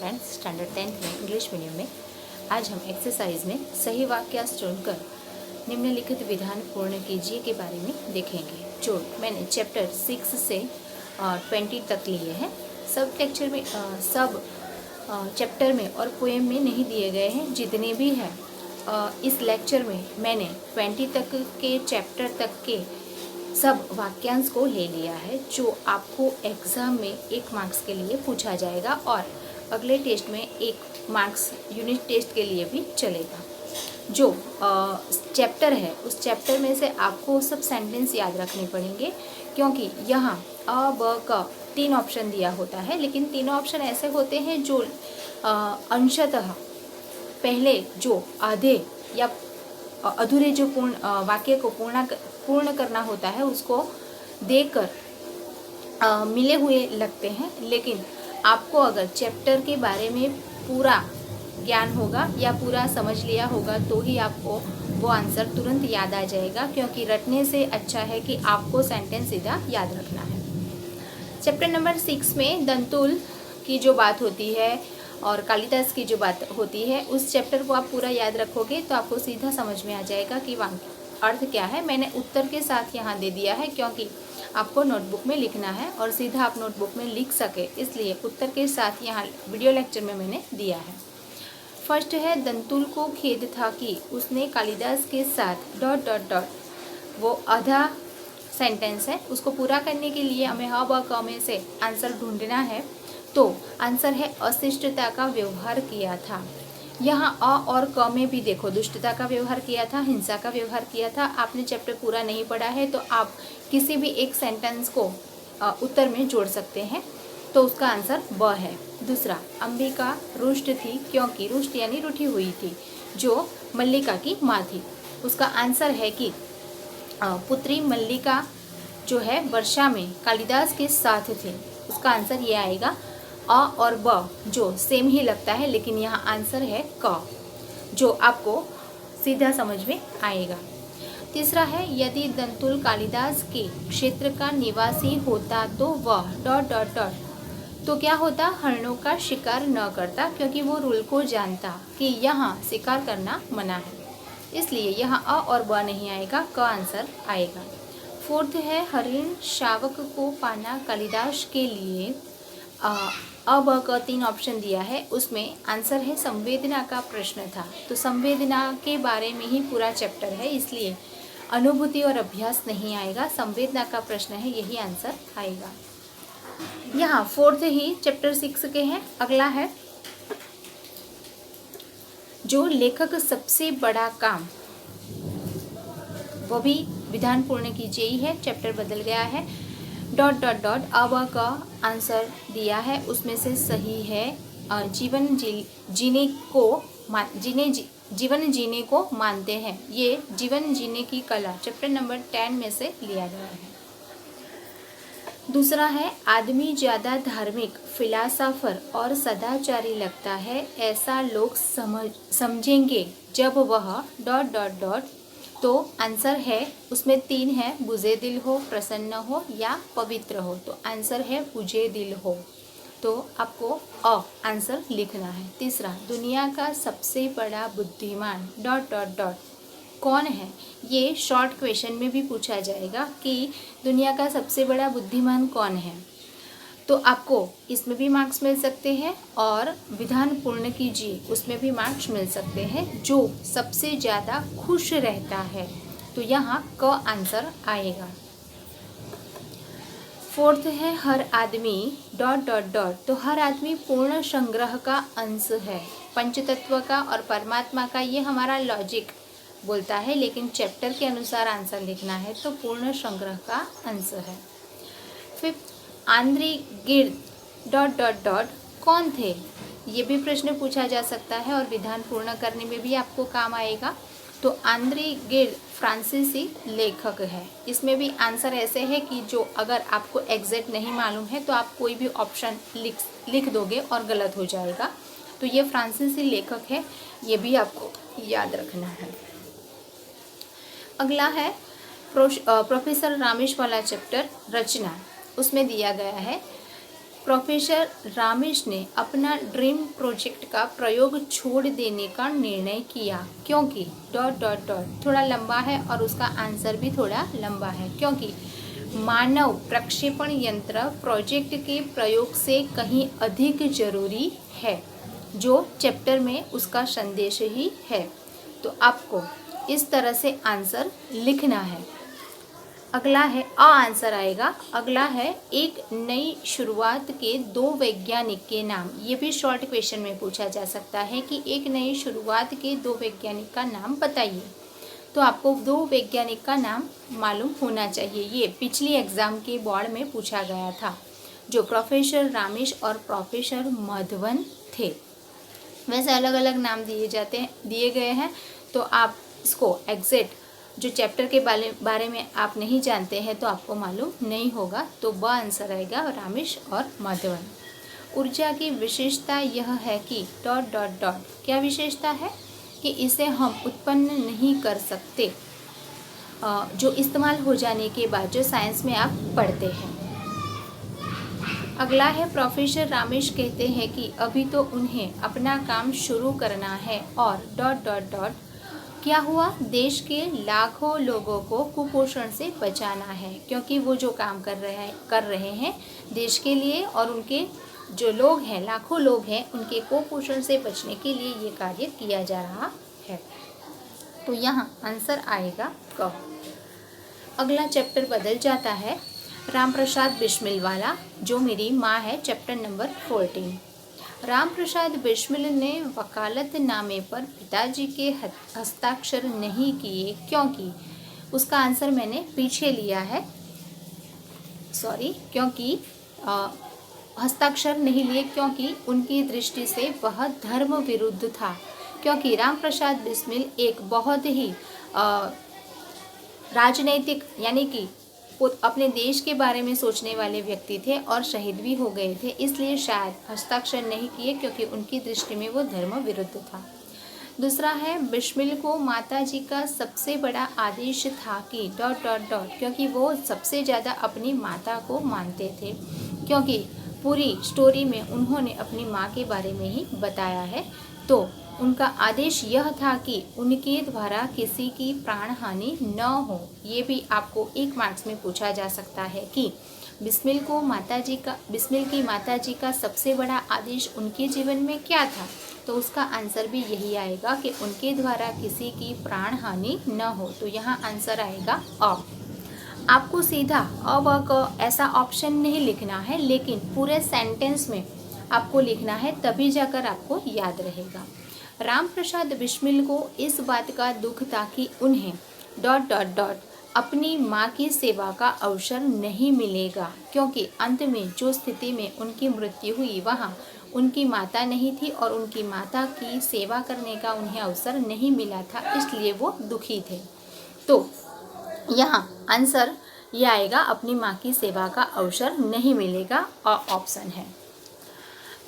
Friends, standard 10th में English medium में आज हम एक्सरसाइज में सही वाक्यांश चुनकर निम्नलिखित विधान पूर्ण कीजिए के बारे में देखेंगे, जो मैंने चैप्टर 6 से 20 तक लिए हैं। सब लेक्चर में सब चैप्टर में और पोएम में नहीं दिए गए हैं। जितने भी हैं इस लेक्चर में मैंने 20 तक के चैप्टर तक के सब वाक्यांश को ले लिया है, जो आपको एग्ज़ाम में 1 मार्क्स के लिए पूछा जाएगा और अगले टेस्ट में 1 मार्क्स यूनिट टेस्ट के लिए भी चलेगा। जो चैप्टर है उस चैप्टर में से आपको सब सेंटेंस याद रखने पड़ेंगे, क्योंकि यहाँ अ ब क 3 ऑप्शन दिया होता है, लेकिन तीनों ऑप्शन ऐसे होते हैं जो अंशतः पहले जो आधे या अधूरे जो वाक्य को पूर्ण करना होता है उसको देकर मिले हुए लगते हैं। लेकिन आपको अगर चैप्टर के बारे में पूरा ज्ञान होगा या पूरा समझ लिया होगा तो ही आपको वो आंसर तुरंत याद आ जाएगा, क्योंकि रटने से अच्छा है कि आपको सेंटेंस सीधा याद रखना है। चैप्टर नंबर 6 में दंतुल की जो बात होती है और कालिदास की जो बात होती है, उस चैप्टर को आप पूरा याद रखोगे तो आपको सीधा समझ में आ जाएगा कि वाक्य अर्थ क्या है। मैंने उत्तर के साथ यहाँ दे दिया है, क्योंकि आपको नोटबुक में लिखना है और सीधा आप नोटबुक में लिख सके, इसलिए उत्तर के साथ यहाँ वीडियो लेक्चर में मैंने दिया है। फर्स्ट है, दंतुल को खेद था कि उसने कालिदास के साथ ... वो आधा सेंटेंस है, उसको पूरा करने के लिए हमें ह ब क में से आंसर ढूंढना है। तो आंसर है अशिष्टता का व्यवहार किया था। यहाँ अ और क में भी देखो, दुष्टता का व्यवहार किया था, हिंसा का व्यवहार किया था। आपने चैप्टर पूरा नहीं पढ़ा है तो आप किसी भी एक सेंटेंस को उत्तर में जोड़ सकते हैं, तो उसका आंसर ब है। दूसरा, अंबिका रुष्ट थी क्योंकि रुष्ट यानी रूठी हुई थी, जो मल्लिका की माँ थी। उसका आंसर है कि पुत्री मल्लिका जो है वर्षा में कालिदास के साथ थे। उसका आंसर ये आएगा। अ और ब जो सेम ही लगता है, लेकिन यहाँ आंसर है क, जो आपको सीधा समझ में आएगा। तीसरा है, यदि दंतुल कालिदास के क्षेत्र का निवासी होता तो वह ... तो क्या होता? हरणों का शिकार न करता, क्योंकि वो रूल को जानता कि यहाँ शिकार करना मना है, इसलिए यहाँ अ और ब नहीं आएगा, क आंसर आएगा। फोर्थ है, हरिण शावक को पाना कालिदास के लिए अ ब क 3 ऑप्शन दिया है, उसमें आंसर है संवेदना का प्रश्न था। तो संवेदना के बारे में ही पूरा चैप्टर है, इसलिए अनुभूति और अभ्यास नहीं आएगा, संवेदना का प्रश्न है, यही आंसर आएगा। यहाँ फोर्थ ही चैप्टर 6 के हैं। अगला है, जो लेखक सबसे बड़ा काम, वो भी विधान पूर्ण कीजिए ही है, चैप्टर बदल गया है। ... अब का आंसर दिया है, उसमें से सही है जीवन जीने को मानते हैं। ये जीवन जीने की कला चैप्टर नंबर 10 में से लिया गया है। दूसरा है, आदमी ज़्यादा धार्मिक, फिलासफर और सदाचारी लगता है, ऐसा लोग समझेंगे जब वह ... तो आंसर है, उसमें 3 है, बुझे दिल हो, प्रसन्न हो या पवित्र हो। तो आंसर है बुझे दिल हो, तो आपको अ आंसर लिखना है। तीसरा, दुनिया का सबसे बड़ा बुद्धिमान ... कौन है? ये शॉर्ट क्वेश्चन में भी पूछा जाएगा कि दुनिया का सबसे बड़ा बुद्धिमान कौन है, तो आपको इसमें भी मार्क्स मिल सकते हैं और विधान पूर्ण कीजिए उसमें भी मार्क्स मिल सकते हैं। जो सबसे ज़्यादा खुश रहता है, तो यहाँ क आंसर आएगा। फोर्थ है, हर आदमी ... तो हर आदमी पूर्ण संग्रह का अंश है, पंचतत्व का और परमात्मा का, ये हमारा लॉजिक बोलता है, लेकिन चैप्टर के अनुसार आंसर लिखना है, तो पूर्ण संग्रह का अंश है। फिफ्थ, आंद्री गिर्द ... कौन थे? ये भी प्रश्न पूछा जा सकता है और विधान पूर्ण करने में भी आपको काम आएगा। तो आंद्री गिर्द फ्रांसीसी लेखक है। इसमें भी आंसर ऐसे है कि जो अगर आपको एग्जैक्ट नहीं मालूम है तो आप कोई भी ऑप्शन लिख दोगे और गलत हो जाएगा। तो ये फ्रांसीसी लेखक है, ये भी आपको याद रखना है। अगला है, प्रोफेसर रामेश वाला चैप्टर रचना, उसमें दिया गया है, प्रोफेसर रामेश ने अपना ड्रीम प्रोजेक्ट का प्रयोग छोड़ देने का निर्णय किया क्योंकि डॉट डॉट डॉट थोड़ा लंबा है और उसका आंसर भी थोड़ा लंबा है। क्योंकि मानव प्रक्षेपण यंत्र प्रोजेक्ट के प्रयोग से कहीं अधिक जरूरी है, जो चैप्टर में उसका संदेश ही है। तो आपको इस तरह से आंसर लिखना है। अगला है आंसर आएगा। अगला है एक नई शुरुआत के दो वैज्ञानिक के नाम। ये भी शॉर्ट क्वेश्चन में पूछा जा सकता है कि एक नई शुरुआत के दो वैज्ञानिक का नाम बताइए। तो आपको दो वैज्ञानिक का नाम मालूम होना चाहिए। ये पिछली एग्जाम के बोर्ड में पूछा गया था, जो प्रोफेसर रामेश और प्रोफेसर माधवन थे। वैसे अलग अलग नाम दिए गए हैं, तो आप इसको एग्जैक्ट जो चैप्टर के बारे में आप नहीं जानते हैं तो आपको मालूम नहीं होगा। तो ब आंसर आएगा रामेश और माधवन। ऊर्जा की विशेषता यह है कि डॉट डॉट डॉट क्या विशेषता है कि इसे हम उत्पन्न नहीं कर सकते, जो इस्तेमाल हो जाने के बाद जो साइंस में आप पढ़ते हैं। अगला है प्रोफेसर रामेश कहते हैं कि अभी तो उन्हें अपना काम शुरू करना है और डॉट डॉट डॉट क्या हुआ, देश के लाखों लोगों को कुपोषण से बचाना है। क्योंकि वो जो काम कर रहे हैं देश के लिए, और उनके जो लोग हैं, लाखों लोग हैं, उनके कुपोषण से बचने के लिए ये कार्य किया जा रहा है। तो यहाँ आंसर आएगा क। अगला चैप्टर बदल जाता है राम प्रसाद बिस्मिल वाला, जो मेरी माँ है, चैप्टर नंबर 14। राम प्रसाद बिस्मिल ने वकालतनामे पर पिताजी के हस्ताक्षर नहीं किए क्योंकि उसका आंसर मैंने पीछे लिया है, क्योंकि हस्ताक्षर नहीं लिए क्योंकि उनकी दृष्टि से वह धर्म विरुद्ध था। क्योंकि राम प्रसाद बिस्मिल एक बहुत ही राजनैतिक यानी कि अपने देश के बारे में सोचने वाले व्यक्ति थे और शहीद भी हो गए थे, इसलिए शायद हस्ताक्षर नहीं किए क्योंकि उनकी दृष्टि में वो धर्म विरुद्ध था। दूसरा है बिस्मिल को माता जी का सबसे बड़ा आदेश था कि डॉट डॉट डॉट क्योंकि वो सबसे ज़्यादा अपनी माता को मानते थे, क्योंकि पूरी स्टोरी में उन्होंने अपनी माँ के बारे में ही बताया है। तो उनका आदेश यह था कि उनके द्वारा किसी की प्राण हानि न हो। ये भी आपको 1 मार्क्स में पूछा जा सकता है कि बिस्मिल की माताजी का सबसे बड़ा आदेश उनके जीवन में क्या था। तो उसका आंसर भी यही आएगा कि उनके द्वारा किसी की प्राण हानि न हो। तो यहाँ आंसर आएगा अ। आपको सीधा अ व क ऐसा ऑप्शन नहीं लिखना है, लेकिन पूरे सेंटेंस में आपको लिखना है, तभी जाकर आपको याद रहेगा। राम प्रसाद बिस्मिल को इस बात का दुख था कि उन्हें डॉट डॉट डॉट अपनी माँ की सेवा का अवसर नहीं मिलेगा, क्योंकि अंत में जो स्थिति में उनकी मृत्यु हुई वहाँ उनकी माता नहीं थी और उनकी माता की सेवा करने का उन्हें अवसर नहीं मिला था, इसलिए वो दुखी थे। तो यहाँ आंसर ये आएगा, अपनी माँ की सेवा का अवसर नहीं मिलेगा, ऑप्शन है।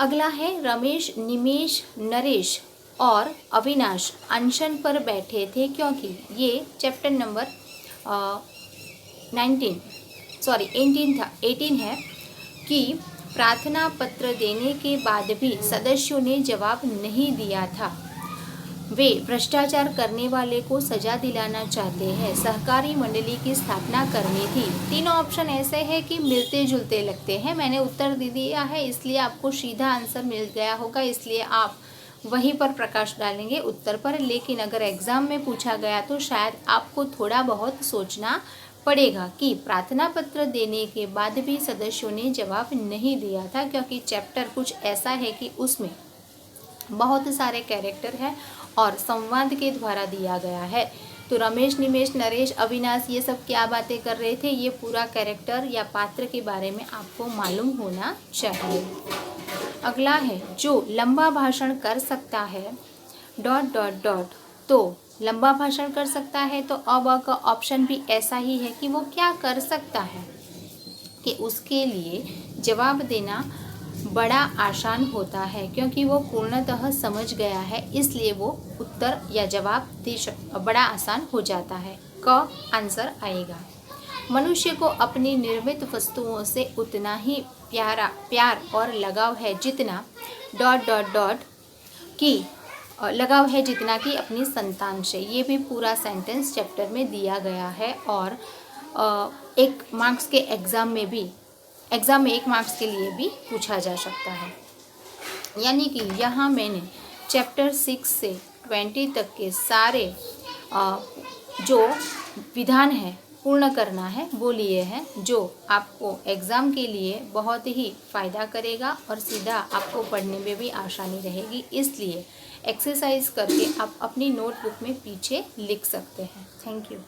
अगला है रमेश, निमेश, नरेश और अविनाश अनशन पर बैठे थे क्योंकि ये चैप्टर नंबर 18 है कि प्रार्थना पत्र देने के बाद भी सदस्यों ने जवाब नहीं दिया था। वे भ्रष्टाचार करने वाले को सजा दिलाना चाहते हैं, सहकारी मंडली की स्थापना करनी थी। तीनों ऑप्शन ऐसे हैं कि मिलते जुलते लगते हैं। मैंने उत्तर दे दिया है, इसलिए आपको सीधा आंसर मिल गया होगा, इसलिए आप वहीं पर प्रकाश डालेंगे उत्तर पर। लेकिन अगर एग्जाम में पूछा गया तो शायद आपको थोड़ा बहुत सोचना पड़ेगा कि प्रार्थना पत्र देने के बाद भी सदस्यों ने जवाब नहीं दिया था, क्योंकि चैप्टर कुछ ऐसा है कि उसमें बहुत सारे कैरेक्टर हैं और संवाद के द्वारा दिया गया है। तो रमेश, निमेश, नरेश, अविनाश ये सब क्या बातें कर रहे थे, ये पूरा कैरेक्टर या पात्र के बारे में आपको मालूम होना चाहिए। अगला है जो लंबा भाषण कर सकता है डॉट डॉट डॉट। तो लंबा भाषण कर सकता है तो अब का ऑप्शन भी ऐसा ही है कि वो क्या कर सकता है, कि उसके लिए जवाब देना बड़ा आसान होता है, क्योंकि वो पूर्णतः समझ गया है, इसलिए वो उत्तर या जवाब बड़ा आसान हो जाता है। क आंसर आएगा। मनुष्य को अपनी निर्मित वस्तुओं से उतना ही प्यार और लगाव है जितना लगाव है जितना कि अपनी संतान से। ये भी पूरा सेंटेंस चैप्टर में दिया गया है और एक मार्क्स के एग्ज़ाम में 1 मार्क्स के लिए भी पूछा जा सकता है। यानी कि यहाँ मैंने चैप्टर 6 से 20 तक के सारे जो विधान है पूर्ण करना है वो लिए हैं, जो आपको एग्ज़ाम के लिए बहुत ही फ़ायदा करेगा और सीधा आपको पढ़ने में भी आसानी रहेगी। इसलिए एक्सरसाइज करके आप अपनी नोटबुक में पीछे लिख सकते हैं। Thank you.